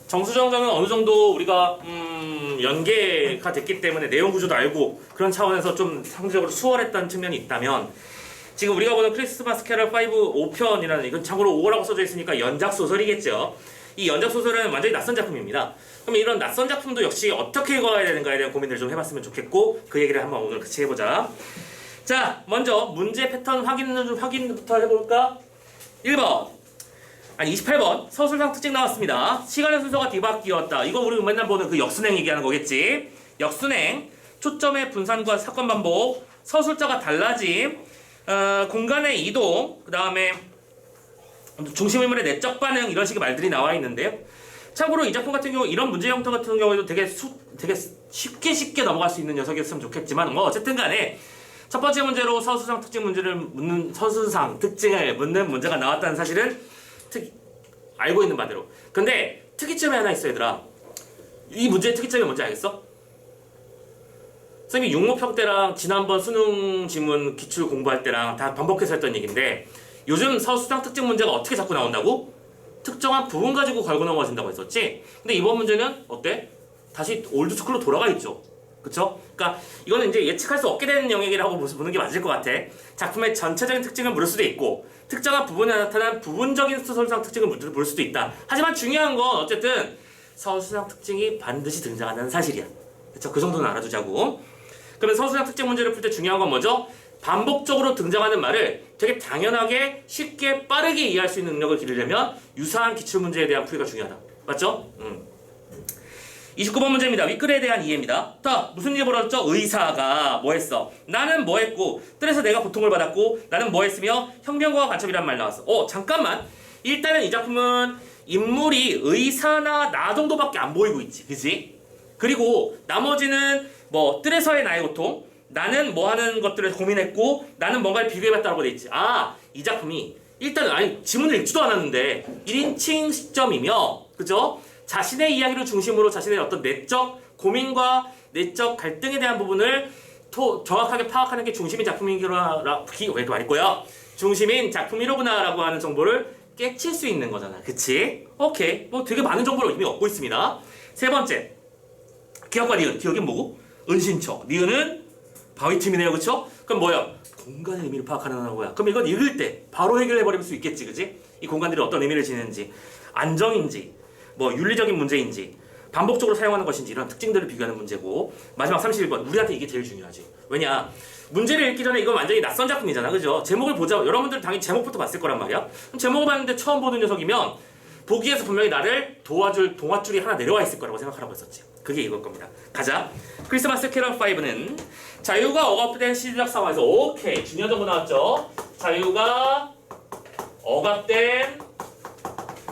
정수정정은 어느 정도 우리가 연계가 됐기 때문에 내용 구조도 알고 그런 차원에서 좀 상대적으로 수월했던 측면이 있다면, 지금 우리가 보는 크리스마스 캐럴 5 5편이라는, 이건 참고로 5라고 써져 있으니까 연작 소설이겠죠. 이 연작 소설은 완전히 낯선 작품입니다. 그럼 이런 낯선 작품도 역시 어떻게 읽어야 되는가에 대한 고민을 좀 해봤으면 좋겠고, 그 얘기를 한번 오늘 같이 해보자. 자, 먼저 문제 패턴 확인부터 해볼까? 1번. 아니 28번 서술상 특징 나왔습니다. 시간의 순서가 뒤바뀌었다. 이거 우리 맨날 보는 그 역순행 얘기하는 거겠지. 역순행, 초점의 분산과 사건 반복, 서술자가 달라짐, 공간의 이동, 그 다음에 중심인물의 내적 반응, 이런 식의 말들이 나와 있는데요. 참고로 이 작품 같은 경우 이런 문제 형태 같은 경우에도 되게 쉽게 넘어갈 수 있는 녀석이었으면 좋겠지만, 뭐 어쨌든 간에 첫 번째 문제로 서술상 특징을 묻는 문제가 나왔다는 사실은 알고 있는 바대로. 근데 특이점이 하나 있어, 얘들아. 이 문제의 특이점이 뭔지 알겠어? 선생님이 육모평 때랑 지난번 수능 지문 기출 공부할 때랑 다 반복해서 했던 얘기인데, 요즘 서술상 특징 문제가 어떻게 자꾸 나온다고? 특정한 부분 가지고 걸고 넘어진다고 했었지? 근데 이번 문제는 어때? 다시 올드스쿨로 돌아가 있죠. 그쵸? 그러니까 이거는 이제 예측할 수 없게 되는 영역이라고 보는 게 맞을 것 같아. 작품의 전체적인 특징을 물을 수도 있고, 특정한 부분에 나타난 부분적인 서술상 특징을 물을 수도 있다. 하지만 중요한 건 어쨌든 서술상 특징이 반드시 등장한다는 사실이야. 그쵸? 그 정도는 알아두자고. 그러면 서술상 특징 문제를 풀 때 중요한 건 뭐죠? 반복적으로 등장하는 말을 되게 당연하게 쉽게 빠르게 이해할 수 있는 능력을 기르려면 유사한 기출문제에 대한 풀이가 중요하다. 맞죠? 29번 문제입니다. 윗글에 대한 이해입니다. 자, 무슨 일이 벌어졌죠? 의사가 뭐 했어? 나는 뭐 했고, 뜰에서 내가 고통을 받았고, 나는 뭐 했으며, 혁명과 간첩이란 말 나왔어. 잠깐만. 일단은 이 작품은 인물이 의사나 나 정도밖에 안 보이고 있지. 그지? 그리고 나머지는 뭐 뜰에서의 나의 고통, 나는 뭐 하는 것들을 고민했고, 나는 뭔가를 비교해봤다고 돼 있지. 이 작품이 일단은 지문을 읽지도 않았는데 1인칭 시점이며, 그죠? 자신의 이야기를 중심으로 자신의 어떤 내적 고민과 내적 갈등에 대한 부분을 정확하게 파악하는 게 중심인 중심인 작품이로구나 라고 하는 정보를 깨칠 수 있는 거잖아. 그치? 오케이. 뭐 되게 많은 정보를 이미 얻고 있습니다. 세 번째. 기억과 니은. 기억이 뭐고? 은신처. 니은은 바위틈이네요. 그쵸? 그럼 뭐야? 공간의 의미를 파악하는 거야. 그럼 이건 읽을 때 바로 해결해버릴 수 있겠지. 그치? 이 공간들이 어떤 의미를 지니는지, 안정인지, 뭐 윤리적인 문제인지, 반복적으로 사용하는 것인지, 이런 특징들을 비교하는 문제고, 마지막 31번. 우리한테 이게 제일 중요하지. 왜냐? 문제를 읽기 전에 이건 완전히 낯선 작품이잖아. 그죠? 제목을 보자. 여러분들 당연히 제목부터 봤을 거란 말이야. 그럼 제목을 봤는데 처음 보는 녀석이면 보기에서 분명히 나를 도와줄 동화줄이 하나 내려와 있을 거라고 생각하라고 했었지. 그게 이걸 겁니다. 가자. 크리스마스 캐럴 5는 자유가 억압된 시대적 상황에서, 오케이. 중요한 정보 나왔죠? 자유가 억압된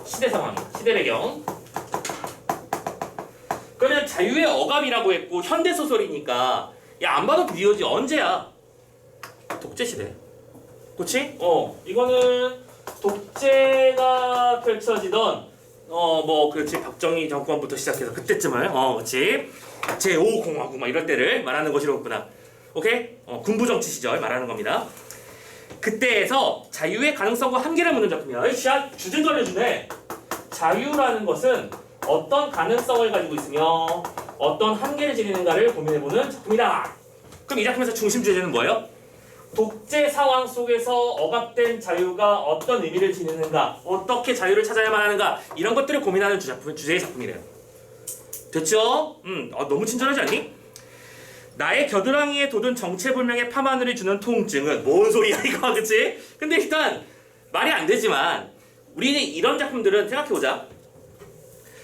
시대 상황, 시대 배경. 그러면 자유의 억압이라고 했고, 현대소설이니까, 야, 안 봐도 비디오지. 언제야? 독재시대. 그치? 이거는 독재가 펼쳐지던, 그렇지. 박정희 정권부터 시작해서 그때쯤을, 그치. 제5공화국, 막 이럴 때를 말하는 것이로구나. 오케이? 군부정치 시절 말하는 겁니다. 그때에서 자유의 가능성과 한계를 묻는 작품이야. 야, 주제도 알려주네. 자유라는 것은 어떤 가능성을 가지고 있으며 어떤 한계를 지니는가를 고민해보는 작품이다. 그럼 이 작품에서 중심 주제는 뭐예요? 독재 상황 속에서 억압된 자유가 어떤 의미를 지니는가, 어떻게 자유를 찾아야만 하는가, 이런 것들을 고민하는 주제의 작품이래요. 됐죠? 너무 친절하지 않니? 나의 겨드랑이에 돋은 정체불명의 파마늘이 주는 통증은 뭔 소리야 이거, 그치? 근데 일단 말이 안 되지만 우리는 이런 작품들은 생각해보자.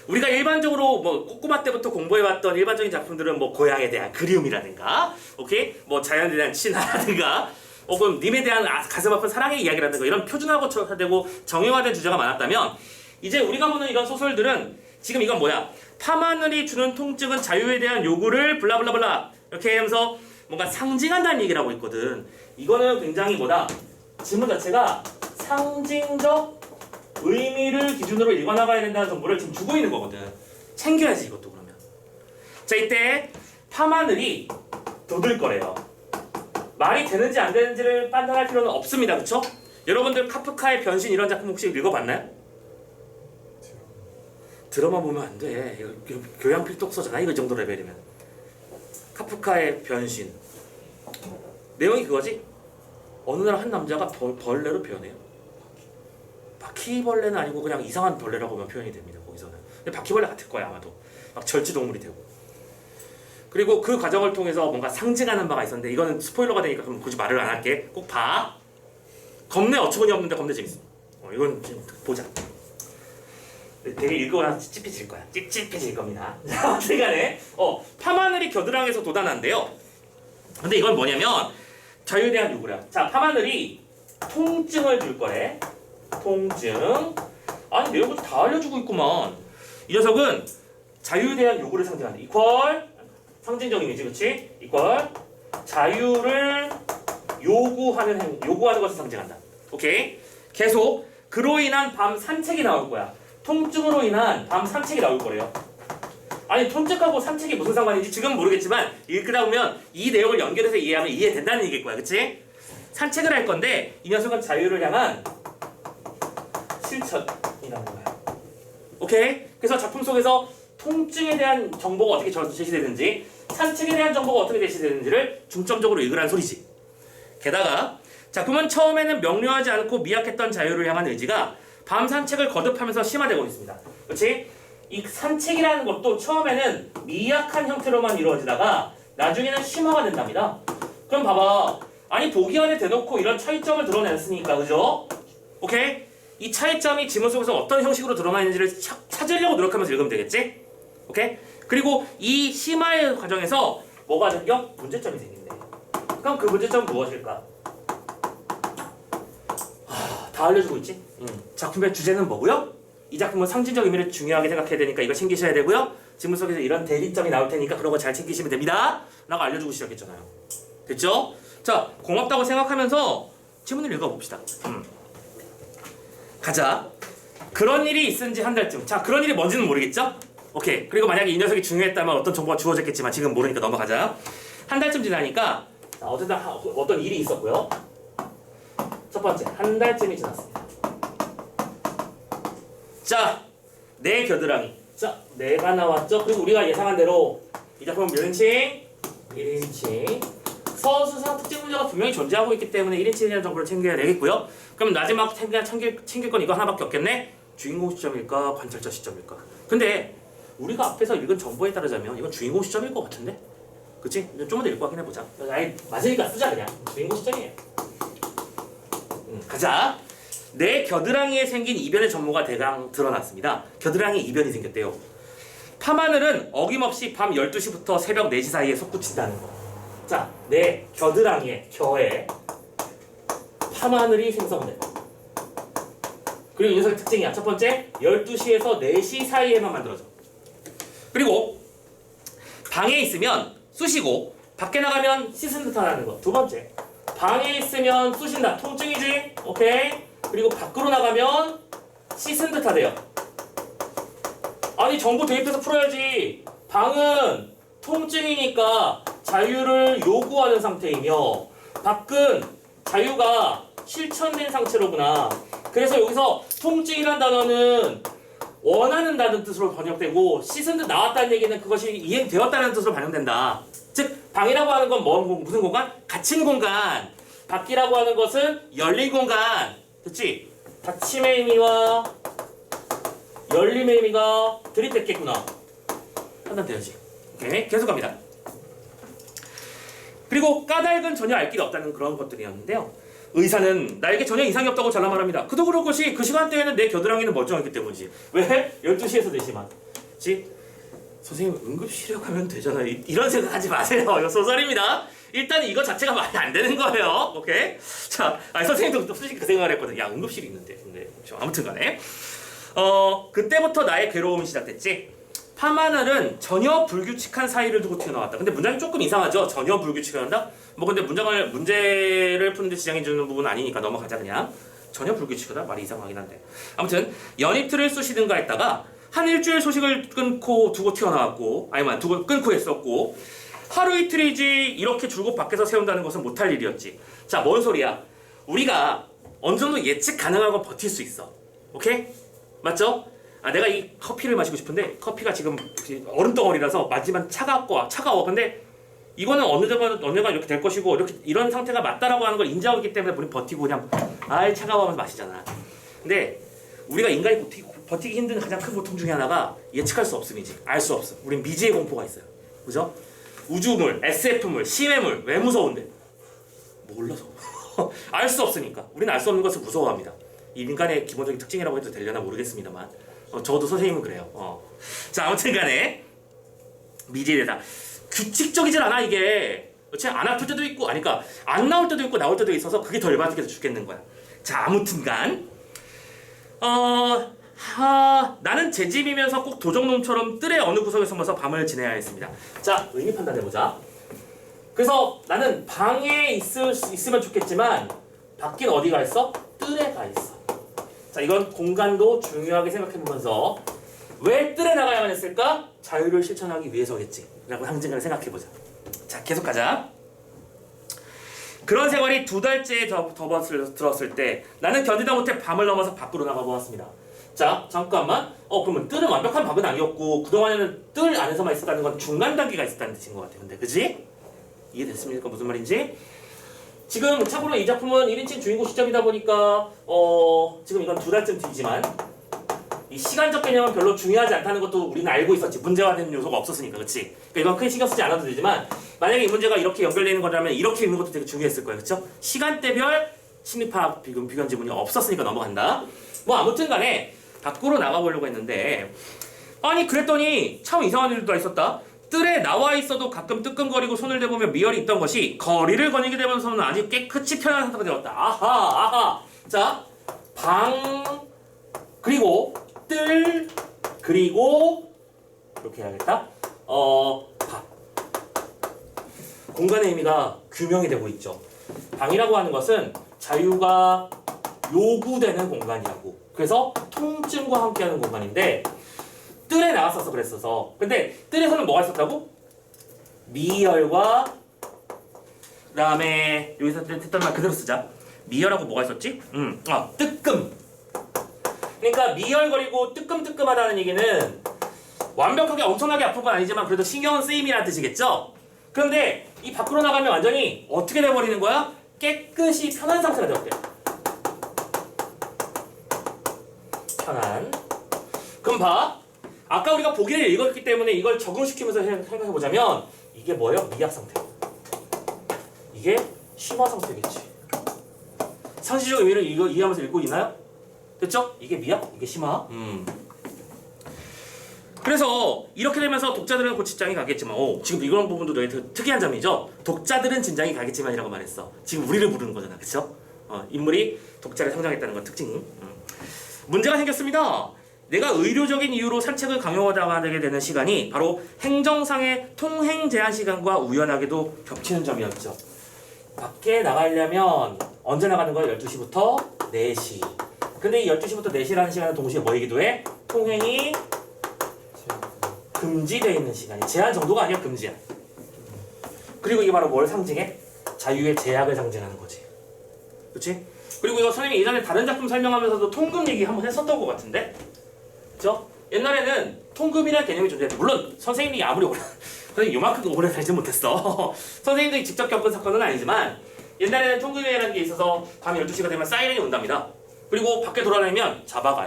우리가 일반적으로 뭐 꼬꼬마 때부터 공부해왔던 일반적인 작품들은 뭐 고향에 대한 그리움이라든가, 오케이? 뭐 자연에 대한 친화라든가, 혹은 님에 대한 가슴 아픈 사랑의 이야기라든가, 이런 표준화되고 정형화된 주제가 많았다면, 이제 우리가 보는 이런 소설들은 지금 이건 뭐야? 파마늘이 주는 통증은 자유에 대한 요구를 블라블라블라 이렇게 하면서 뭔가 상징한다는 얘기를 하고 있거든. 이거는 굉장히 지문 자체가 상징적 의미를 기준으로 읽어나가야 된다는 정보를 지금 주고 있는 거거든. 챙겨야지 이것도. 그러면 자, 이때 파마늘이 돋을 거래요. 말이 되는지 안 되는지를 판단할 필요는 없습니다. 그쵸? 여러분들 카프카의 변신 이런 작품 혹시 읽어봤나요? 드라마 보면 안 돼. 이거 교양 필독서잖아. 이거 정도 레벨이면. 카프카의 변신. 내용이 그거지. 어느 날 한 남자가 벌레로 표현해요. 바퀴벌레는 아니고 그냥 이상한 벌레라고 보면 표현이 됩니다. 거기서는. 근데 바퀴벌레 같을 거야 아마도. 막 절지동물이 되고. 그리고 그 과정을 통해서 뭔가 상징하는 바가 있었는데 이거는 스포일러가 되니까 그럼 굳이 말을 안 할게. 꼭 봐. 겁내 어처구니 없는데 겁내 재밌어. 이건 좀 보자. 되게 읽거나 찝찝해질 거야. 찝찝해질 겁니다. 자, 시간에 파마늘이 겨드랑이에서 돋아난대요. 근데 이건 뭐냐면 자유에 대한 요구야. 자, 파마늘이 통증을 줄 거래. 통증. 아니 내용을 다 알려주고 있구만. 이 녀석은 자유에 대한 요구를 상징한다. 이퀄 상징적 이미지, 그렇지? 이퀄 자유를 요구하는 것을 상징한다. 오케이. 계속 그로 인한 밤 산책이 나올 거야. 통증으로 인한 밤 산책이 나올 거래요. 아니 통증하고 산책이 무슨 상관인지 지금은 모르겠지만 읽다 보면 이 내용을 연결해서 이해하면 이해된다는 얘기일 거야. 그치? 산책을 할 건데 이 녀석은 자유를 향한 실천이라는 거야. 오케이? 그래서 작품 속에서 통증에 대한 정보가 어떻게 제시되는지 산책에 대한 정보가 어떻게 제시되는지를 중점적으로 읽으라는 소리지. 게다가 작품은 처음에는 명료하지 않고 미약했던 자유를 향한 의지가 밤 산책을 거듭하면서 심화되고 있습니다. 그렇지? 이 산책이라는 것도 처음에는 미약한 형태로만 이루어지다가 나중에는 심화가 된답니다. 그럼 봐봐. 아니 보기 안에 대놓고 이런 차이점을 드러냈으니까 그죠? 오케이? 이 차이점이 지문 속에서 어떤 형식으로 드러나 있는지를 찾으려고 노력하면서 읽으면 되겠지? 오케이? 그리고 이 심화의 과정에서 뭐가 생겨? 문제점이 생긴대. 그럼 그 문제점은 무엇일까? 다 알려주고 있지? 작품의 주제는 뭐고요? 이 작품은 상징적 의미를 중요하게 생각해야 되니까 이거 챙기셔야 되고요. 지문 속에서 이런 대리점이 나올 테니까 그런 거 잘 챙기시면 됩니다. 라고 알려주고 시작했잖아요. 됐죠? 자, 고맙다고 생각하면서 지문을 읽어봅시다. 가자. 그런 일이 있은지 한 달쯤. 자, 그런 일이 뭔지는 모르겠죠? 오케이. 그리고 만약에 이 녀석이 중요했다면 어떤 정보가 주어졌겠지만 지금 모르니까 넘어가자. 한 달쯤 지나니까 어떤 일이 있었고요. 첫 번째, 한 달쯤이 지났습니다. 자, 내 겨드랑이. 자, 내가 나왔죠? 그리고 우리가 예상한 대로 이 작품은 몇 인칭? 1인칭. 서술상 특징 문제가 분명히 존재하고 있기 때문에 1인칭이라는 정보를 챙겨야 되겠고요. 그럼 마지막 챙길 건 이거 하나밖에 없겠네? 주인공 시점일까? 관찰자 시점일까? 근데 우리가 앞에서 읽은 정보에 따르자면 이건 주인공 시점일 것 같은데? 그치? 좀만 더 읽고 확인해보자. 아예 맞으니까 쓰자 그냥. 주인공 시점이에요. 가자. 내 겨드랑이에 생긴 이변의 전모가 대강 드러났습니다. 겨드랑이에 이변이 생겼대요. 파마늘은 어김없이 밤 12시부터 새벽 4시 사이에 솟구친다는 거. 자, 내 겨드랑이에 겨에 파마늘이 생성돼. 그리고 이 녀석의 특징이야. 첫 번째, 12시에서 4시 사이에만 만들어져. 그리고 방에 있으면 쑤시고 밖에 나가면 씻은 듯하다는 거. 두 번째, 방에 있으면 쑤신다. 통증이지? 오케이? 그리고 밖으로 나가면 씻은 듯하대요. 아니 정보 대입해서 풀어야지. 방은 통증이니까 자유를 요구하는 상태이며 밖은 자유가 실천된 상태로구나. 그래서 여기서 통증이란 단어는 원하는다는 뜻으로 번역되고 씻은 듯 나왔다는 얘기는 그것이 이행되었다는 뜻으로 반영된다. 즉 방이라고 하는 건 무슨 공간? 갇힌 공간. 밖이라고 하는 것은 열린 공간. 그치? 닫힘의 의미와 열림의 의미가 들이댔겠구나. 판단되어지. 오케이, 계속 갑니다. 그리고 까닭은 전혀 알 길이 없다는 그런 것들이었는데요. 의사는 나에게 전혀 이상이 없다고 잘라 말합니다. 그도 그럴 것이 그 시간대에는 내 겨드랑이는 멀쩡했기 때문이지. 왜? 12시에서 4시만. 그치? 선생님 응급실에 가면 되잖아요. 이런 생각하지 마세요. 이거 소설입니다. 일단 이거 자체가 말이 안 되는 거예요. 오케이? 자, 선생님도 솔직히 그 생각을 했거든. 야, 응급실이 있는데. 근데 아무튼 간에 그때부터 나의 괴로움이 시작됐지. 파마늘은 전혀 불규칙한 사이를 두고 튀어나왔다. 근데 문장이 조금 이상하죠? 전혀 불규칙한다? 뭐 근데 문제를 푸는데 지장이 주는 부분은 아니니까 넘어가자 그냥. 전혀 불규칙하다? 말이 이상하긴 한데. 아무튼 연이틀을 쑤시든가 했다가 한 일주일 소식을 끊고 두고 튀어나왔고 두고 끊고 했었고 하루 이틀이지 이렇게 줄곧 밖에서 세운다는 것은 못할 일이었지. 자, 뭔 소리야? 우리가 어느 정도 예측 가능하고 버틸 수 있어. 오케이? 맞죠? 내가 이 커피를 마시고 싶은데 커피가 지금 얼음 덩어리라서 마지막 차가워. 근데 이거는 언젠가 이렇게 될 것이고 이런 상태가 맞다라고 하는 걸 인지하고 있기 때문에 우리는 버티고 그냥 차가워하면서 마시잖아. 근데 우리가 인간이 버티기 힘든 가장 큰 고통 중에 하나가 예측할 수 없음이지. 알 수 없음. 우린 미지의 공포가 있어요. 그죠? 우주물, SF물, 심해물 왜 무서운데? 몰라서. 알 수 없으니까. 우리는 알 수 없는 것을 무서워합니다. 이 인간의 기본적인 특징이라고 해도 되려나 모르겠습니다만 저도 선생님은 그래요. 자, 아무튼간에 미지에 대해서 규칙적이질 않아 이게. 그렇지? 안 아플 때도 있고 그러니까 안 나올 때도 있고 나올 때도 있어서 그게 더 열받게 죽겠는 거야. 자, 아무튼간 나는 제 집이면서 꼭 도적놈처럼 뜰의 어느 구석에 숨어서 밤을 지내야 했습니다. 자, 의미 판단해보자. 그래서 나는 방에 있으면 좋겠지만 밖엔 어디 가 있어? 뜰에 가 있어. 자, 이건 공간도 중요하게 생각해보면서 왜 뜰에 나가야만 했을까? 자유를 실천하기 위해서겠지 라고 상징을 생각해보자. 자, 계속 가자. 그런 생활이 2달째 접어들었을 때 나는 견디다 못해 밤을 넘어서 밖으로 나가보았습니다. 자, 잠깐만. 그러면 뜰은 완벽한 밥은 아니었고 그동안에는 뜰 안에서만 있었다는 건 중간 단계가 있었다는 뜻인 것 같아. 근데 그지? 이해됐습니까? 무슨 말인지? 지금 참고로 이 작품은 1인칭 주인공 시점이다 보니까 지금 이건 2달쯤 뒤지만 이 시간적 개념은 별로 중요하지 않다는 것도 우리는 알고 있었지. 문제화되는 요소가 없었으니까. 그치? 그러니까 이건 크게 신경 쓰지 않아도 되지만 만약에 이 문제가 이렇게 연결되는 거라면 이렇게 읽는 것도 되게 중요했을 거예요. 그쵸? 시간대별 심리파악 비견 지문이 없었으니까 넘어간다. 뭐 아무튼 간에 밖으로 나가보려고 했는데 아니 그랬더니 참 이상한 일도 있었다. 뜰에 나와 있어도 가끔 뜨끔거리고 손을 대보며 미열이 있던 것이 거리를 거니게 되면서는 아주 깨끗이 편한 상태가 되었다. 아하. 자, 방 그리고 뜰 그리고 이렇게 해야겠다. 밥. 공간의 의미가 규명이 되고 있죠. 방이라고 하는 것은 자유가 요구되는 공간이라고. 그래서 통증과 함께하는 공간인데 뜰에 나갔어서 그랬어서. 근데 뜰에서는 뭐가 있었다고? 미열과 그다음에 여기서 했던 말 그대로 쓰자. 미열하고 뭐가 있었지? 뜨끔. 그러니까 미열거리고 뜨끔뜨끔하다는 얘기는 완벽하게 엄청나게 아픈 건 아니지만 그래도 신경은 쓰임이라는 뜻이겠죠? 그런데 이 밖으로 나가면 완전히 어떻게 돼버리는 거야? 깨끗이 편한 상태가 되었대. 편한. 그럼 봐. 아까 우리가 보기를 읽었기 때문에 이걸 적용시키면서 생각해보자면 이게 뭐예요? 미약 상태. 이게 심화 상태겠지. 상시적 의미를 이해하면서 읽고 있나요? 됐죠? 이게 미약, 이게 심화. 그래서 이렇게 되면서 독자들은 곧 진장이 가겠지만 지금 이런 부분도 되게 특이한 점이죠. 독자들은 진장이 가겠지만이라고 말했어. 지금 우리를 부르는 거잖아. 그쵸? 인물이 독자를 상정했다는 건 특징. 문제가 생겼습니다. 내가 의료적인 이유로 산책을 강요하게 되는 시간이 바로 행정상의 통행 제한 시간과 우연하게도 겹치는 점이었죠. 밖에 나가려면 언제 나가는 거야? 12시부터 4시. 근데 이 12시부터 4시라는 시간은 동시에 뭐이기도 해? 통행이 금지되어 있는 시간이. 제한 정도가 아니야, 금지야. 그리고 이게 바로 뭘 상징해? 자유의 제약을 상징하는 거지. 그치? 그리고 이거 선생님이 예전에 다른 작품 설명하면서도 통금 얘기 한번 했었던 것 같은데? 그쵸? 옛날에는 통금이라는 개념이 존재했는데 물론 선생님이 아무리 선생님 요만큼 오래 살지 못했어. 선생님들이 직접 겪은 사건은 아니지만 옛날에는 통금이라는 게 있어서 밤 12시가 되면 사이렌이 온답니다. 그리고 밖에 돌아다니면 잡아가요.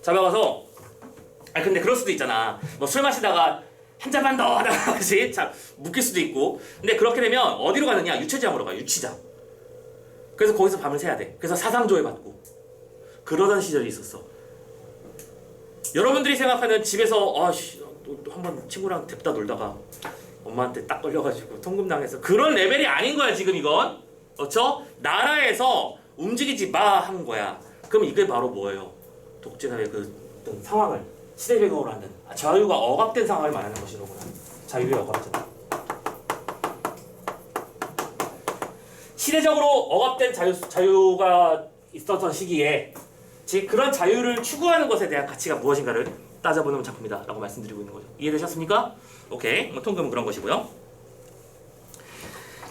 잡아가서 근데 그럴 수도 있잖아. 뭐 술 마시다가 한 잔만 더 하다가 그치? 자, 묶일 수도 있고. 근데 그렇게 되면 어디로 가느냐? 유치장으로 가. 유치장. 그래서 거기서 밤을 새야 돼. 그래서 사상조회 받고 그러던 시절이 있었어. 여러분들이 생각하는 집에서 한번 친구랑 냅다 놀다가 엄마한테 딱 걸려가지고 통금당해서 그런 레벨이 아닌 거야 지금 이건. 그렇죠? 나라에서 움직이지 마 한 거야. 그럼 이게 바로 뭐예요? 독재사회의 그 어떤 상황을 시대 배경으로 하는 자유가 억압된 상황을 말하는 것이로구나. 자유의 억압이잖아. 시대적으로 억압된 자유가 있었던 시기에 즉 그런 자유를 추구하는 것에 대한 가치가 무엇인가를 따져보는 작품이다 라고 말씀드리고 있는 거죠. 이해되셨습니까? 오케이. 통금은 그런 것이고요.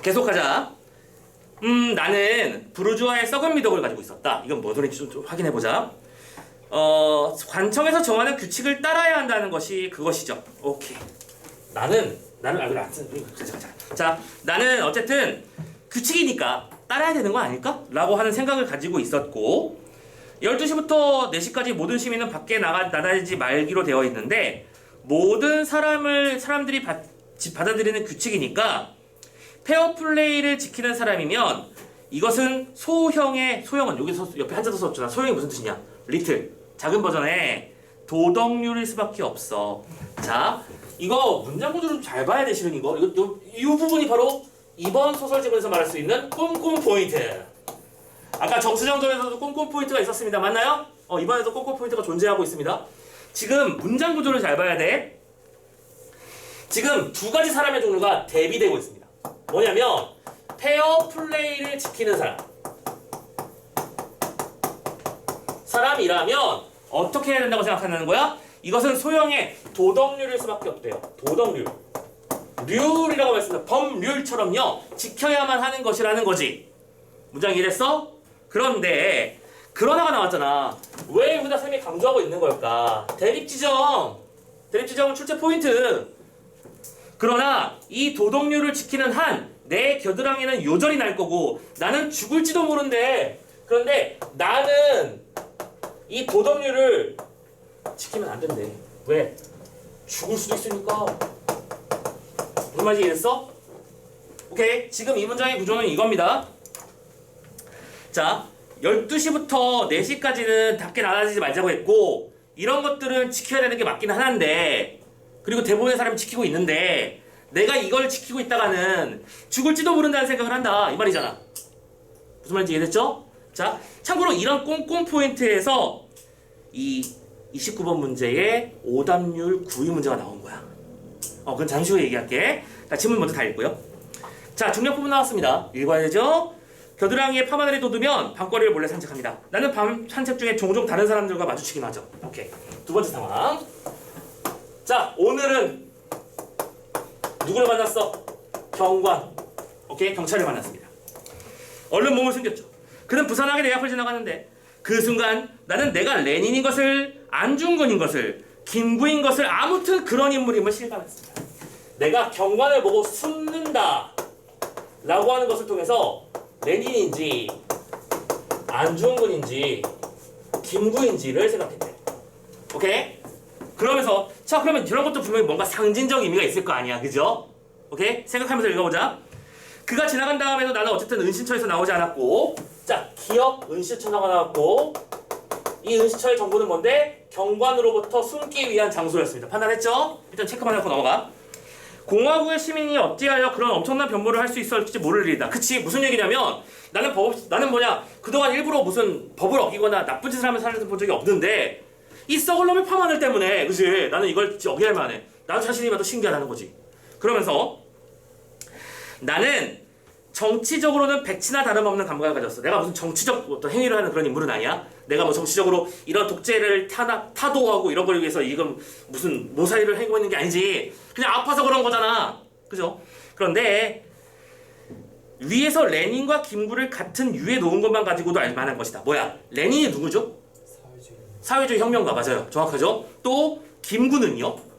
계속하자. 나는 부르주아의 썩은 미덕을 가지고 있었다. 이건 뭔 소리인지 좀 확인해보자. 관청에서 정하는 규칙을 따라야 한다는 것이 그것이죠. 오케이. 나는 자, 나는 어쨌든 규칙이니까 따라야 되는 거 아닐까? 라고 하는 생각을 가지고 있었고 12시부터 4시까지 모든 시민은 밖에 나가지 말기로 되어 있는데 모든 사람들이 받아들이는 규칙이니까 페어플레이를 지키는 사람이면 이것은 소형은 여기서 옆에 한자도 썼잖아. 소형이 무슨 뜻이냐? 리틀 작은 버전의 도덕률일 수밖에 없어. 자, 이거 문장 구조를 좀 잘 봐야 돼. 실은 이거 이 부분이 바로 이번 소설지문에서 말할 수 있는 꼼꼼 포인트. 아까 정수정전에서도 꼼꼼 포인트가 있었습니다. 맞나요? 이번에도 꼼꼼 포인트가 존재하고 있습니다. 지금 문장 구조를 잘 봐야 돼. 지금 두 가지 사람의 종류가 대비되고 있습니다. 뭐냐면 페어 플레이를 지키는 사람이라면 어떻게 해야 된다고 생각하는 거야? 이것은 소형의 도덕률일 수밖에 없대요. 도덕률. 률이라고 말했습니다. 법률처럼요. 지켜야만 하는 것이라는 거지. 문장 이해됐어? 그런데 그러나가 나왔잖아. 왜 여기다 쌤이 강조하고 있는 걸까? 대립지정은 출제 포인트. 그러나 이 도덕률을 지키는 한 내 겨드랑이는 요절이 날 거고 나는 죽을지도 모른대. 그런데 나는 이 도덕률을 지키면 안 된대. 왜? 죽을 수도 있으니까. 무슨 말인지 이해했어? 오케이. 지금 이 문장의 구조는 이겁니다. 자, 12시부터 4시까지는 밖에 나가지 말자고 했고 이런 것들은 지켜야 되는 게 맞긴 하는데 그리고 대부분의 사람이 지키고 있는데 내가 이걸 지키고 있다가는 죽을지도 모른다는 생각을 한다. 이 말이잖아. 무슨 말인지 이해됐죠? 자, 참고로 이런 꼼꼼 포인트에서 이 29번 문제의 오답률 9위 문제가 나온 거야. 그건 잠시 후에 얘기할게. 자, 질문 먼저 다 읽고요. 자, 중력 부분 나왔습니다. 읽어야 되죠? 겨드랑이에 파마늘이 돋으면 밤거리를 몰래 산책합니다. 나는 밤 산책 중에 종종 다른 사람들과 마주치긴 하죠. 오케이. 두 번째 상황. 자, 오늘은 누구를 만났어? 경관. 오케이, 경찰을 만났습니다. 얼른 몸을 숨겼죠. 그는 부산하게 내 앞을 지나가는데 그 순간 나는 내가 레닌인 것을, 안중근인 것을, 김구인 것을 아무튼 그런 인물임을 실감했습니다. 내가 경관을 보고 숨는다 라고 하는 것을 통해서 레닌인지 안중근인지 김구인지를 생각했대. 오케이? 그러면서 자, 그러면 이런 것도 분명히 뭔가 상징적 의미가 있을 거 아니야. 그죠? 오케이? 생각하면서 읽어보자. 그가 지나간 다음에도 나는 어쨌든 은신처에서 나오지 않았고 자, 기억 은신처가 나왔고 이 은신처의 정보는 뭔데? 경관으로부터 숨기 위한 장소였습니다. 판단했죠? 일단 체크만 하고 넘어가. 공화국의 시민이 어찌하여 그런 엄청난 변모를 할 수 있을지 모를 일이다. 그치? 무슨 얘기냐면 나는 뭐냐 그동안 일부러 무슨 법을 어기거나 나쁜 짓을 하면서 살아서 본 적이 없는데 이 썩을 놈의 파마늘 때문에 그치? 나는 이걸 어기할 만해. 나도 자신이 봐도 신기하다는 거지. 그러면서 나는 정치적으로는 백치나 다름없는 감각을 가졌어. 내가 무슨 정치적 어떤 행위를 하는 그런 인물은 아니야. 내가 뭐 정치적으로 이런 독재를 타도하고 이런 걸 위해서 이건 무슨 모사일을 행하고 있는 게 아니지. 그냥 아파서 그런 거잖아. 그죠? 그런데 위에서 레닌과 김구를 같은 유에 놓은 것만 가지고도 알 만한 것이다. 뭐야? 레닌이 누구죠? 사회주의 혁명가. 맞아요. 정확하죠? 또 김구는요?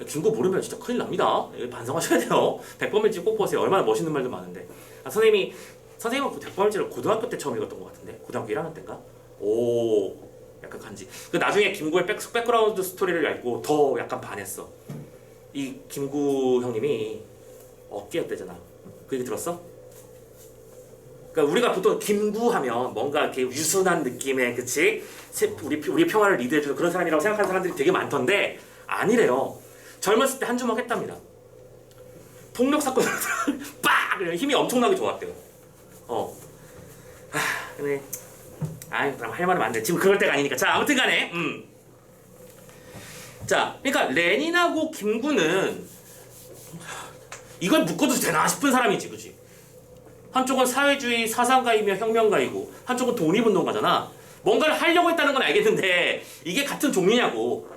김구 모르면 진짜 큰일 납니다. 반성하셔야 돼요. 백범일지 꼭 보세요. 얼마나 멋있는 말도 많은데. 선생님은 백범일지를 고등학교 때 처음 읽었던 것 같은데. 고등학교 1학년 때인가? 오, 약간 간지. 그 나중에 김구의 백그라운드 스토리를 알고 더 약간 반했어. 이 김구 형님이 어깨였대잖아. 그 얘기 들었어? 그러니까 우리가 보통 김구 하면 뭔가 이렇게 유순한 느낌의, 그치? 우리 평화를 리드해주는 그런 사람이라고 생각하는 사람들이 되게 많던데 아니래요. 젊었을 때 한 주먹 했답니다. 폭력 사건을 빡! 힘이 엄청나게 좋았대요. 근데 그럼 할 말은 많은데 지금 그럴 때가 아니니까. 자, 아무튼 간에 자, 그러니까 레닌하고 김구는 이걸 묶어도 되나 싶은 사람이지, 그치? 한쪽은 사회주의 사상가이며 혁명가이고 한쪽은 독립운동가잖아. 뭔가를 하려고 했다는 건 알겠는데 이게 같은 종류냐고.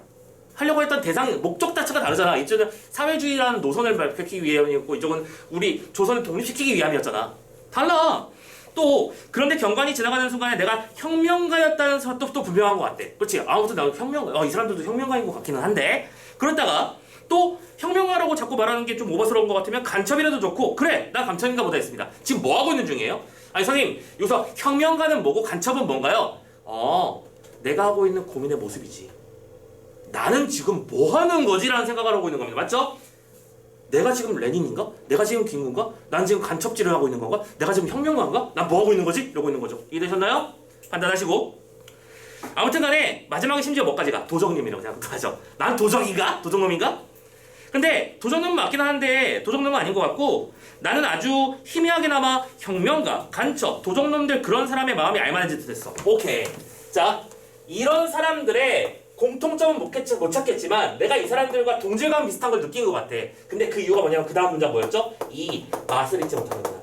하려고 했던 대상, 목적 자체가 다르잖아. 이쪽은 사회주의라는 노선을 밝히기 위함이었고 이쪽은 우리 조선을 독립시키기 위함이었잖아. 달라. 또 그런데 경관이 지나가는 순간에 내가 혁명가였다는 것도 또 분명한 것 같아. 그렇지? 아무튼 나 혁명가, 이 사람들도 혁명가인 것 같기는 한데 그러다가 또 혁명가라고 자꾸 말하는 게 좀 오버스러운 것 같으면 간첩이라도 좋고 그래 나 간첩인가 보다 했습니다. 지금 뭐 하고 있는 중이에요? 아니 선생님 여기서 혁명가는 뭐고 간첩은 뭔가요? 내가 하고 있는 고민의 모습이지. 나는 지금 뭐 하는 거지? 라는 생각을 하고 있는 겁니다. 맞죠? 내가 지금 레닌인가? 내가 지금 김구인가? 난 지금 간첩질을 하고 있는 건가? 내가 지금 혁명가인가? 난 뭐 하고 있는 거지? 이러고 있는 거죠. 이해되셨나요? 판단하시고. 아무튼 간에 마지막에 심지어 뭐까지 가? 도적님이라고 생각하죠. 난 도적인가? 도적놈인가? 근데 도적놈은 맞긴 한데 도적놈은 아닌 것 같고 나는 아주 희미하게나마 혁명가, 간첩, 도적놈들 그런 사람의 마음이 알만한 짓을 했어. 오케이. 자, 이런 사람들의 공통점은 못 찾겠지만 내가 이 사람들과 동질감 비슷한 걸 느낀 것 같아. 근데 그 이유가 뭐냐면 그 다음 문장 뭐였죠? 이 맛을 잊지 못하는구나.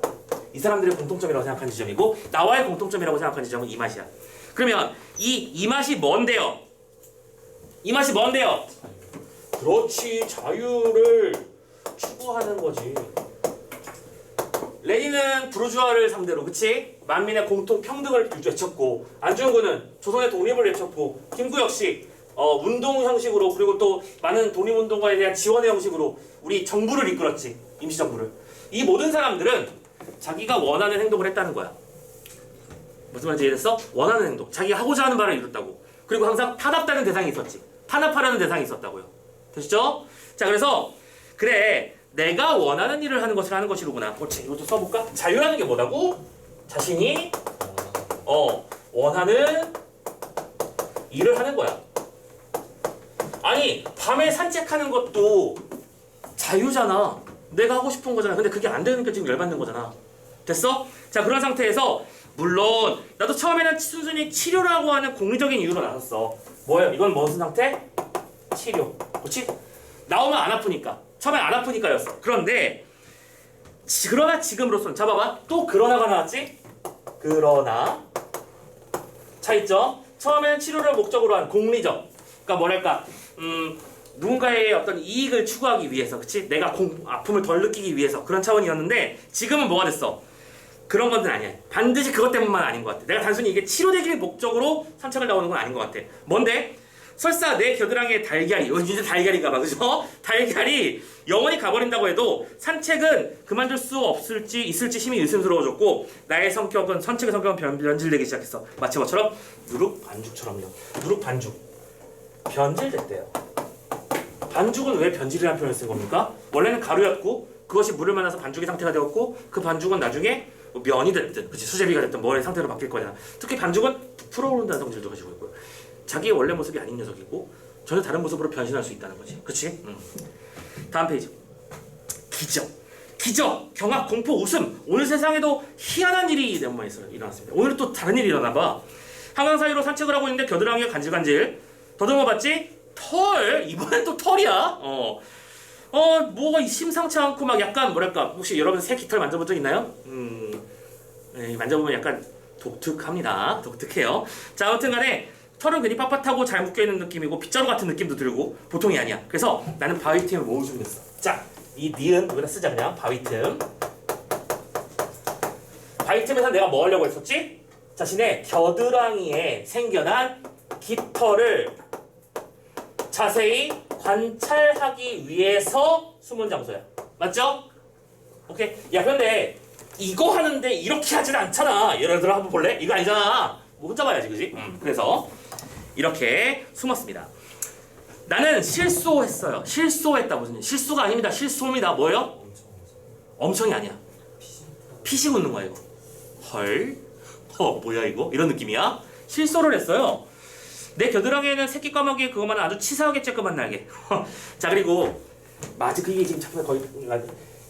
이 사람들의 공통점이라고 생각하는 지점이고 나와의 공통점이라고 생각하는 지점은 이 맛이야. 그러면 이 맛이 뭔데요? 이 맛이 뭔데요? 그렇지, 자유를 추구하는 거지. 레닌은 부르주아를 상대로, 그치? 만민의 공통 평등을 외쳤고, 안중근은 조선의 독립을 외쳤고, 김구 역시 운동 형식으로 그리고 또 많은 독립운동가에 대한 지원의 형식으로 우리 정부를 이끌었지. 임시정부를. 이 모든 사람들은 자기가 원하는 행동을 했다는 거야. 무슨 말인지 이해됐어? 원하는 행동. 자기가 하고자 하는 바를 이뤘다고. 그리고 항상 탄압되는 대상이 있었지. 탄압하려는 대상이 있었다고요. 되시죠? 자, 그래서 그래 내가 원하는 일을 하는 것을 하는 것이로구나. 그렇지. 이것도 써볼까? 자유라는 게 뭐라고? 자신이 원하는 일을 하는 거야. 아니 밤에 산책하는 것도 자유잖아. 내가 하고 싶은 거잖아. 근데 그게 안 되니까 지금 열받는 거잖아. 됐어? 자, 그런 상태에서 물론 나도 처음에는 순순히 치료라고 하는 공리적인 이유로 나눴어. 뭐예요? 이건 무슨 상태? 치료. 그렇지? 나오면 안 아프니까. 처음엔 안 아프니까였어. 그런데 그러나 지금으로서는 잡아봐. 또 그러나가 나왔지? 그러나 차이점. 처음에는 치료를 목적으로 한 공리적. 그러니까 뭐랄까 누군가의 어떤 이익을 추구하기 위해서, 그치? 내가 아픔을 덜 느끼기 위해서 그런 차원이었는데 지금은 뭐가 됐어? 그런 건 아니야. 반드시 그것 때문만 아닌 것 같아. 내가 단순히 이게 치료되기를 목적으로 산책을 나오는 건 아닌 것 같아. 뭔데? 설사 내 겨드랑이에 달걀이, 이제 달걀인가 봐, 그죠? 달걀이 영원히 가버린다고 해도 산책은 그만둘 수 있을지 힘이 의심스러워졌고 나의 성격은 산책의 성격은 변질되기 시작했어. 마치 뭐처럼? 누룩 반죽처럼요. 누룩 반죽. 변질됐대요. 반죽은 왜 변질이라는 표현을 쓴 겁니까? 원래는 가루였고 그것이 물을 만나서 반죽의 상태가 되었고 그 반죽은 나중에 면이 됐든 그치 수제비가 됐든 뭐의 상태로 바뀔 거잖아. 특히 반죽은 부풀어 오른다는 성질도 가지고 있고요. 자기의 원래 모습이 아닌 녀석이고 전혀 다른 모습으로 변신할 수 있다는 거지. 그치? 다음 페이지. 기적, 경악, 공포, 웃음. 오늘 세상에도 희한한 일이 일어났습니다. 오늘은 또 다른 일이 일어나 봐. 한강 사이로 산책을 하고 있는데 겨드랑이가 간질간질. 더듬어 봤지? 털! 이번엔 또 털이야. 뭐가 심상치 않고 막 약간 뭐랄까, 혹시 여러분 새 깃털 만져본 적 있나요? 만져보면 약간 독특합니다. 독특해요. 자, 아무튼 간에 털은 괜히 빳빳하고 잘 묶여있는 느낌이고 빗자루 같은 느낌도 들고 보통이 아니야. 그래서 나는 바위틈을 모을 준비했어. 자, 이 니은 여기다 쓰자. 그냥 바위틈. 바위틈에서 내가 뭐 하려고 했었지? 자신의 겨드랑이에 생겨난 깃털을 자세히 관찰하기 위해서 숨은 장소야. 맞죠? 오케이. 야, 근데 이거 하는데 이렇게 하진 않잖아. 예를 들어 한번 볼래? 이거 아니잖아. 뭐 혼자 봐야지, 그지? 그래서 이렇게 숨었습니다. 나는 실소했어요. 실소했다. 무슨 실수가 아닙니다. 실소입니다. 뭐예요? 엄청이 아니야. 피식 웃는 거야, 이거. 헐. 뭐야 이거? 이런 느낌이야. 실소를 했어요. 내 겨드랑이에는 새끼 까마귀 그것만 아주 치사하게 쬐끄만 날개. 자, 그리고 맞아, 그게 지금 작품에 거의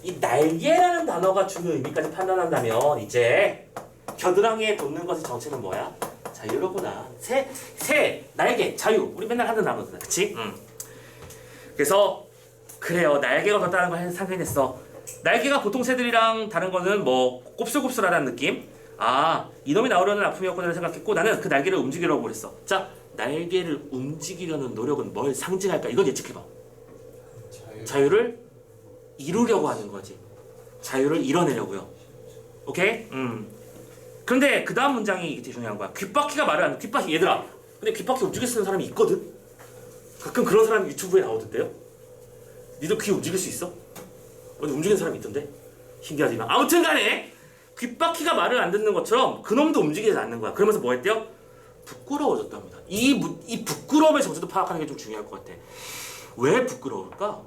이 날개라는 단어가 주는 의미까지 판단한다면 이제 겨드랑이에 돋는 것의 정체는 뭐야? 자유로구나. 새, 날개, 자유. 우리 맨날 하는 단어잖아, 그치? 그래서 그래요. 날개가 돋다는 걸 상상했어. 날개가 보통 새들이랑 다른 거는 뭐 곱슬곱슬하다는 느낌? 아, 이놈이 나오려는 아픔이었구나 생각했고 나는 그 날개를 움직이려고 그랬어. 자, 날개를 움직이려는 노력은 뭘 상징할까? 이건 예측해봐. 자유를 이루려고 하는 거지. 자유를 이뤄내려고요. 오케이? 그런데 그 다음 문장이 이게 되게 중요한 거야. 귓바퀴가 말을 안 해. 귓바퀴 얘들아. 근데 귓바퀴 움직일 수 있는 사람이 있거든. 가끔 그런 사람이 유튜브에 나오던데요. 니도 귀 움직일 수 있어? 어디 움직이는 사람이 있던데. 신기하지만 아무튼간에 귓바퀴가 말을 안 듣는 것처럼 그놈도 움직이지 않는 거야. 그러면서 뭐 했대요? 부끄러워졌답니다. 이 부끄러움의 정체도 파악하는 게 좀 중요할 것 같아. 왜 부끄러울까?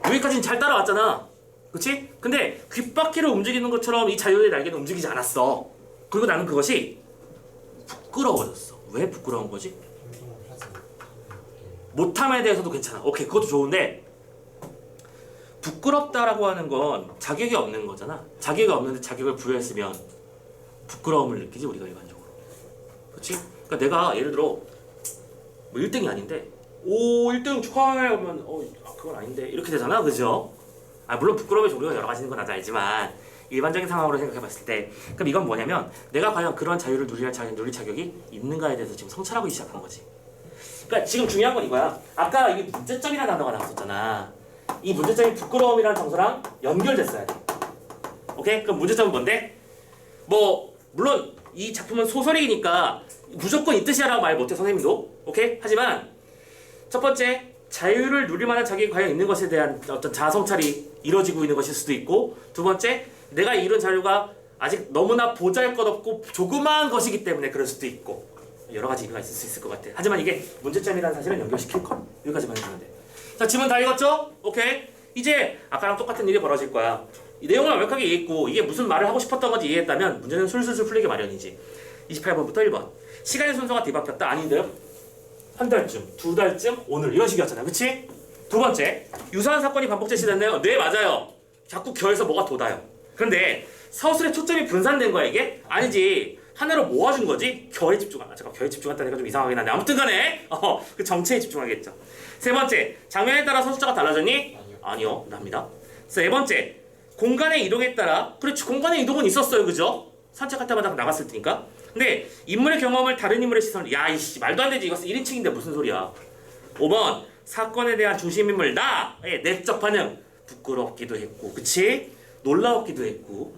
여기까지는 잘 따라왔잖아. 그치? 근데 귓바퀴를 움직이는 것처럼 이 자유의 날개는 움직이지 않았어. 그리고 나는 그것이 부끄러워졌어. 왜 부끄러운 거지? 못함에 대해서도 괜찮아. 오케이, 그것도 좋은데 부끄럽다라고 하는 건 자격이 없는 거잖아. 자격이 없는데 자격을 부여했으면 부끄러움을 느끼지, 우리가 일반적으로. 그치? 그러니까 내가 예를 들어 뭐 1등이 아닌데 오 1등 축하해 하면 그건 아닌데 이렇게 되잖아. 그죠? 물론 부끄러움의 종류가 여러 가지인 건 나도 알지만 일반적인 상황으로 생각해 봤을 때 그럼 이건 뭐냐면 내가 과연 그런 자유를 누릴 자격이 있는가에 대해서 지금 성찰하고 시작한 거지. 그러니까 지금 중요한 건 이거야. 아까 이게 문제점이라는 단어가 나왔었잖아. 이 문제점이 부끄러움이라는 정서랑 연결됐어야 돼. 오케이? 그럼 문제점은 뭔데? 뭐 물론 이 작품은 소설이니까 무조건 이 뜻이야라고 말 못해 선생님도. 오케이? 하지만 첫 번째 자유를 누릴 만한 자격이 과연 있는 것에 대한 어떤 자아성찰이 이루어지고 있는 것일 수도 있고, 두 번째 내가 이룬 자유가 아직 너무나 보잘것없고 조그마한 것이기 때문에 그럴 수도 있고, 여러 가지 이유가 있을 수 있을 것 같아. 하지만 이게 문제점이라는 사실은 연결시킬 거. 여기까지만 해주면 돼. 자, 질문 다 읽었죠? 오케이. 이제 아까랑 똑같은 일이 벌어질 거야. 이 내용을 완벽하게 이해했고 이게 무슨 말을 하고 싶었던 건지 이해했다면 문제는 술술술 풀리기 마련이지. 28번부터 1번. 시간의 순서가 뒤바뀌었다. 아닌데요? 한 달쯤, 두 달쯤, 오늘 이런 식이었잖아. 그치? 두 번째, 유사한 사건이 반복 제시됐네요. 네, 맞아요. 자꾸 겨에서 뭐가 돋아요. 그런데 서술의 초점이 분산된 거야 이게? 아니지. 하나로 모아준 거지? 겨에 잠깐 겨에 집중한다니까 좀 이상하긴 한데 아무튼 간에 그 정체에 집중하겠죠. 세 번째, 장면에 따라 서술자가 달라졌니? 아니요. 납니다. 세 번째, 공간의 이동에 따라, 그렇지, 공간의 이동은 있었어요. 그죠? 산책할 때마다 나갔을 테니까. 근데 인물의 경험을 다른 인물의 시선을, 야 이씨 말도 안 되지. 이거 1인칭인데 무슨 소리야. 5번, 사건에 대한 중심인물 나의 내적 반응. 부끄럽기도 했고, 그치? 놀라웠기도 했고.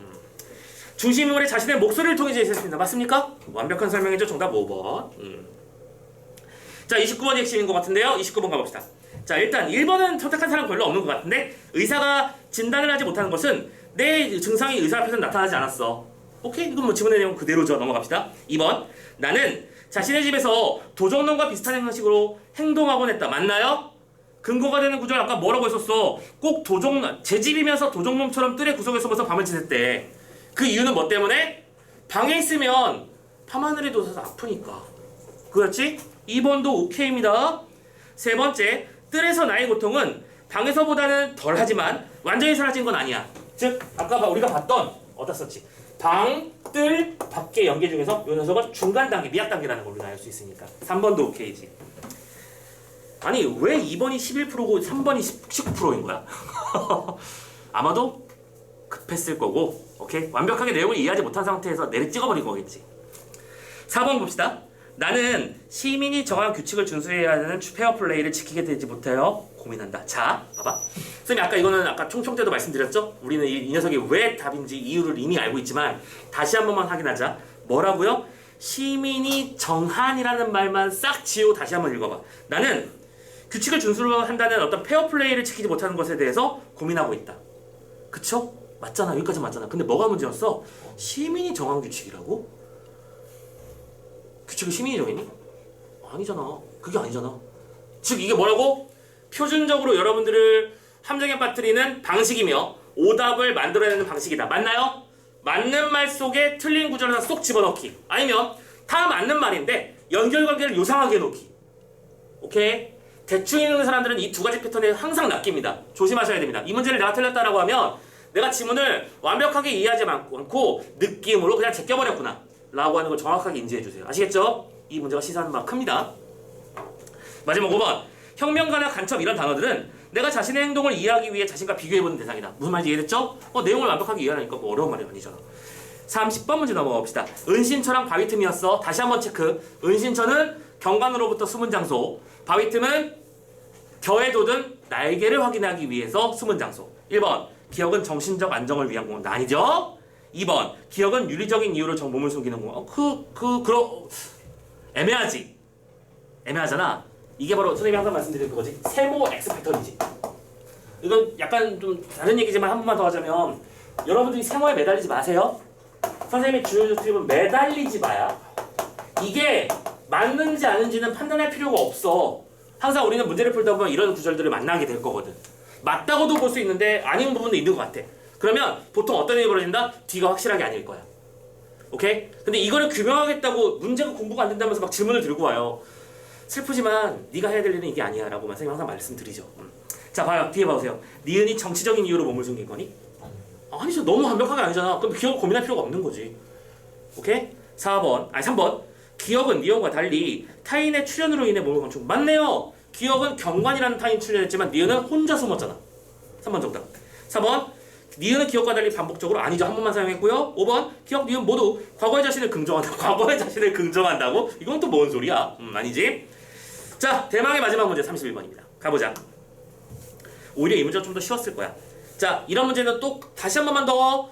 중심인물의 자신의 목소리를 통해 제시했습니다. 맞습니까? 완벽한 설명이죠. 정답 5번. 자, 29번이 핵심인 것 같은데요. 29번 가봅시다. 자, 일단 1번은 선택한 사람 별로 없는 것 같은데, 의사가 진단을 하지 못하는 것은 내 증상이 의사 앞에서 나타나지 않았어. 오케이? 이건 뭐 지문의 내용 그대로죠. 넘어갑시다. 2번, 나는 자신의 집에서 도적놈과 비슷한 형식으로 행동하곤 했다. 맞나요? 근거가 되는 구절 아까 뭐라고 했었어? 꼭 제 집이면서 도적놈처럼 뜰의 구석에 숨어서 밤을 지냈대. 그 이유는 뭐 때문에? 방에 있으면 밤하늘이 돋아서 아프니까. 그렇지? 2번도 오케이입니다. 세 번째, 뜰에서 나의 고통은 방에서보다는 덜하지만 완전히 사라진 건 아니야. 즉 아까 우리가 봤던 어디다 썼지? 방, 뜰, 밖의 연계 중에서 이 녀석은 중간 단계, 미약 단계라는 걸로 나열 수 있으니까 3번도 오케이지. 아니 왜 2번이 11%고 3번이 19%인 거야? 아마도 급했을 거고, 오케이? 완벽하게 내용을 이해하지 못한 상태에서 내리 찍어버린 거겠지. 4번 봅시다. 나는 시민이 정한 규칙을 준수해야 하는 페어플레이를 지키게 되지 못하여 고민한다. 자, 봐봐. 선생님 아까 이거는 아까 총총 때도 말씀드렸죠? 우리는 이 녀석이 왜 답인지 이유를 이미 알고 있지만 다시 한 번만 확인하자. 뭐라고요? 시민이 정한이라는 말만 싹 지우고 다시 한번 읽어봐. 나는 규칙을 준수한다는 어떤 페어플레이를 지키지 못하는 것에 대해서 고민하고 있다. 그쵸? 맞잖아. 여기까지 맞잖아. 근데 뭐가 문제였어? 시민이 정한 규칙이라고? 규칙을 시민이 정했니? 아니잖아. 그게 아니잖아. 즉 이게 뭐라고? 표준적으로 여러분들을 함정에 빠뜨리는 방식이며 오답을 만들어내는 방식이다. 맞나요? 맞는 말 속에 틀린 구절을 하나 쏙 집어넣기. 아니면 다 맞는 말인데 연결관계를 요상하게 해놓기. 오케이? 대충 읽는 사람들은 이 두 가지 패턴에 항상 낚입니다. 조심하셔야 됩니다. 이 문제를 내가 틀렸다라고 하면 내가 지문을 완벽하게 이해하지 않고 느낌으로 그냥 제껴버렸구나 라고 하는 걸 정확하게 인지해주세요. 아시겠죠? 이 문제가 시사하는 바가 큽니다. 마지막 5번. 혁명가나 간첩 이런 단어들은 내가 자신의 행동을 이해하기 위해 자신과 비교해보는 대상이다. 무슨 말인지 이해됐죠? 내용을 완벽하게 이해하니까 뭐 어려운 말이 아니잖아. 30번 문제 넘어가 봅시다. 은신처랑 바위 틈이었어. 다시 한번 체크. 은신처는 경관으로부터 숨은 장소, 바위 틈은 겨에 돋은 날개를 확인하기 위해서 숨은 장소. 1번. 기억은 정신적 안정을 위한 공간. 아니죠? 2번 기억은 윤리적인 이유로 몸을 숨기는 공간. 애매하잖아. 이게 바로 선생님이 항상 말씀드리는 그거지. 세모 X 패턴이지. 이건 약간 좀 다른 얘기지만 한 번만 더 하자면 여러분들이 세모에 매달리지 마세요. 선생님이 주요 트립은 매달리지 마야. 이게 맞는지 아닌지는 판단할 필요가 없어. 항상 우리는 문제를 풀다 보면 이런 구절들을 만나게 될 거거든. 맞다고도 볼 수 있는데 아닌 부분도 있는 것 같아. 그러면 보통 어떤 일이 벌어진다? 뒤가 확실하게 아닐 거야. 오케이? 근데 이거를 규명하겠다고 문제가 공부가 안 된다면서 막 질문을 들고 와요. 슬프지만 네가 해야 될 일은 이게 아니야 라고 선생님 항상 말씀드리죠. 자 봐요. 뒤에 봐보세요. 니은이 정치적인 이유로 몸을 숨긴 거니? 아니죠. 너무 완벽하게 아니잖아. 그럼 기억을 고민할 필요가 없는 거지. 오케이? 3번 기억은 니은과 달리 타인의 출연으로 인해 몸을 감추고 맞네요. 기억은 경관이라는 타인 출연했지만 니은은 혼자 숨었잖아. 3번 정답. 4번 니은은 기억과 달리 반복적으로 아니죠. 한 번만 사용했고요. 5번 기억, 니은 모두 과거의 자신을 긍정한다. 과거의 자신을 긍정한다고? 이건 또 뭔 소리야? 아니지. 자, 대망의 마지막 문제 31번입니다. 가보자. 오히려 이 문제가 좀 더 쉬웠을 거야. 자, 이런 문제는 또 다시 한 번만 더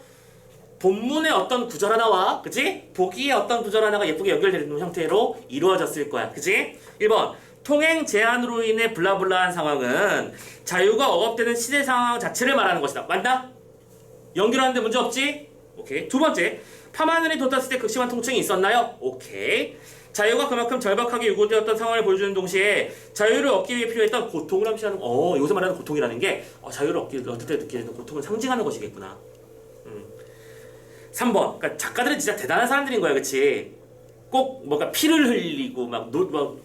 본문의 어떤 구절 하나와 그치? 보기의 어떤 구절 하나가 예쁘게 연결되는 형태로 이루어졌을 거야. 그치? 1번 통행 제한으로 인해 블라블라한 상황은 자유가 억압되는 시대 상황 자체를 말하는 것이다. 맞나? 연결하는데 문제 없지? 오케이. 2번째 밤하늘이 돋았을 때 극심한 통증이 있었나요? 오케이. 자유가 그만큼 절박하게 요구되었던 상황을 보여주는 동시에 자유를 얻기 위해 필요했던 고통을 암시하는 여기서 말하는 고통이라는 게 자유를 얻을 때 느끼게 되는 고통을 상징하는 것이겠구나. 3번 그러니까 작가들은 진짜 대단한 사람들인 거야. 그치? 꼭 뭔가 피를 흘리고 막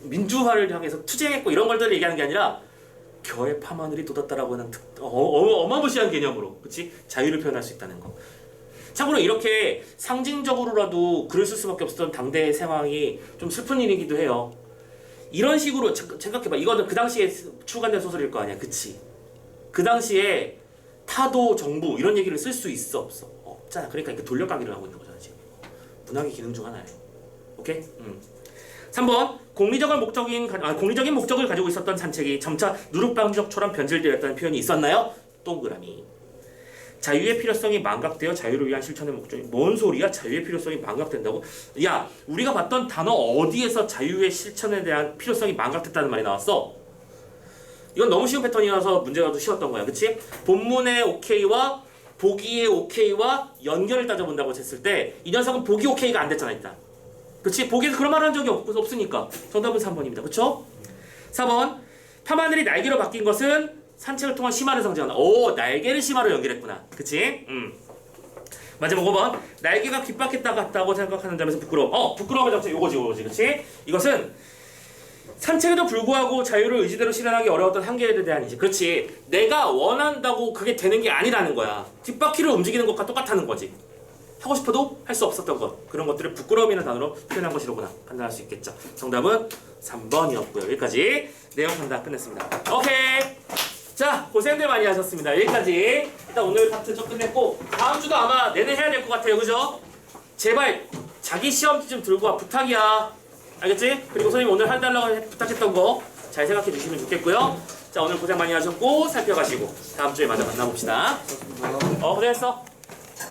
민주화를 향해서 투쟁했고 이런 걸들 얘기하는 게 아니라 겨의 밤하늘이 돋았다라고 하는 어마무시한 개념으로 그치? 자유를 표현할 수 있다는 거. 참고로 이렇게 상징적으로라도 글을 쓸 수밖에 없었던 당대의 상황이 좀 슬픈 일이기도 해요. 이런 식으로 생각해봐. 이거는 그 당시에 출간된 소설일 거 아니야. 그치? 그 당시에 타도 정부 이런 얘기를 쓸 수 있어 없어? 없잖아. 그러니까 이렇게 돌려가기를 하고 있는 거잖아 지금. 문학의 기능 중 하나예요. 오케이? 3번 공리적인 목적을 가지고 있었던 산책이 점차 누룩방적처럼 변질되었다는 표현이 있었나요? 동그라미. 자유의 필요성이 망각되어 자유를 위한 실천의 목적이 뭔 소리야? 자유의 필요성이 망각된다고? 야, 우리가 봤던 단어 어디에서 자유의 실천에 대한 필요성이 망각됐다는 말이 나왔어? 이건 너무 쉬운 패턴이라서 문제가 더 쉬웠던 거야. 그치? 본문의 오케이와 보기의 오케이와 연결을 따져본다고 했을 때 이 녀석은 보기 오케이가 안 됐잖아 일단. 그치? 보기에서 그런 말 한 적이 없으니까 정답은 3번입니다. 그쵸? 4번 밤하늘이 날개로 바뀐 것은 산책을 통한 심화를 상징한다. 오, 날개를 심화로 연결했구나. 그치? 마지막 5번 날개가 귓바퀴 같다고 생각하는 점에서 부끄러움. 부끄러움의 정체 요거지. 그치? 이것은 산책에도 불구하고 자유를 의지대로 실현하기 어려웠던 한계에 대한 이제 그렇지. 내가 원한다고 그게 되는 게 아니라는 거야. 뒷바퀴를 움직이는 것과 똑같다는 거지. 하고 싶어도 할 수 없었던 것. 그런 것들을 부끄러움이라는 단어로 표현한 것이로구나. 판단할 수 있겠죠. 정답은 3번이었고요. 여기까지 내용 판단 끝냈습니다. 오케이. 자, 고생들 많이 하셨습니다. 여기까지. 일단 오늘 파트 좀 끝냈고 다음 주도 아마 내내 해야 될 것 같아요. 그죠? 제발 자기 시험지 좀 들고 와. 부탁이야. 알겠지? 그리고 선생님 오늘 해달라고 부탁했던 거 잘 생각해 주시면 좋겠고요. 자, 오늘 고생 많이 하셨고 살펴가시고 다음 주에 마저 만나봅시다. 고생했어.